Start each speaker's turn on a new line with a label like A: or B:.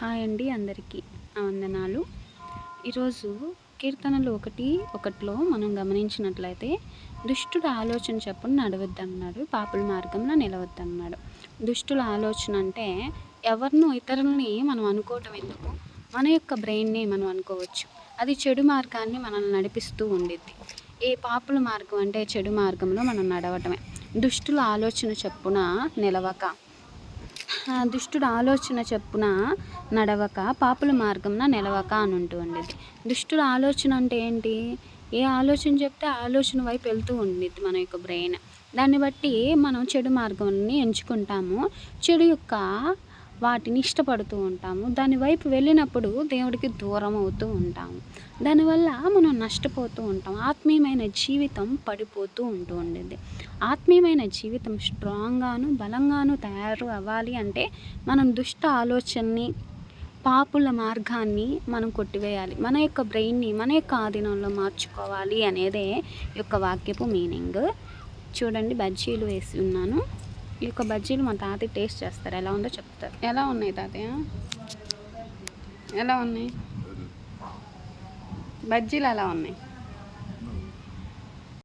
A: Hi అండి, అందరికీ నా వందనాలు. ఈరోజు కీర్తనలు 1:1 మనం గమనించినట్లయితే, దుష్టుడు ఆలోచన చొప్పున నడవద్దన్నాడు, పాపుల మార్గంలో నిలవద్దన్నాడు. దుష్టుల ఆలోచన అంటే ఇతరులని మనం అనుకోవటం ఎందుకు, మన యొక్క బ్రెయిన్ని మనం అనుకోవచ్చు. అది చెడు మార్గాన్ని మనల్ని నడిపిస్తూ ఉండిద్ది. ఏ పాపుల మార్గం అంటే చెడు మార్గంలో మనం నడవటమే. దుష్టుల ఆలోచన చొప్పున నిలవక, దుష్టుడు ఆలోచన చొప్పున నడవక, పాపుల మార్గంన నిలవక అని ఉండిద్ది. దుష్టుడు ఆలోచన అంటే ఏంటి? ఏ ఆలోచన చెప్తే ఆ ఆలోచన వైపు వెళ్తూ ఉండిద్ది మన యొక్క బ్రెయిన్. దాన్ని బట్టి మనం చెడు మార్గాన్ని ఎంచుకుంటాము, చెడు యొక్క వాటిని ఇష్టపడుతూ ఉంటాము. దాని వైపు వెళ్ళినప్పుడు దేవుడికి దూరం అవుతూ ఉంటాము. దానివల్ల మనం నష్టపోతూ ఉంటాం. ఆత్మీయమైన జీవితం పడిపోతూ ఉండిద్ది. ఆత్మీయమైన జీవితం స్ట్రాంగ్గాను బలంగాను తయారు అవ్వాలి అంటే మనం దుష్ట ఆలోచనని, పాపుల మార్గాన్ని మనం కొట్టివేయాలి. మన యొక్క బ్రెయిన్ని మన యొక్క ఆధీనంలో మార్చుకోవాలి అనేదే ఈ యొక్క వాక్యపు మీనింగ్. చూడండి, బజ్జీలు వేసి ఉన్నాను. ఈ యొక్క బజ్జీలు మా తాతయ్య టేస్ట్ చేస్తారు, ఎలా ఉందో చెప్తారు. ఎలా ఉన్నాయి తాతయ్య? ఎలా ఉన్నాయి బజ్జీలు? ఎలా ఉన్నాయి?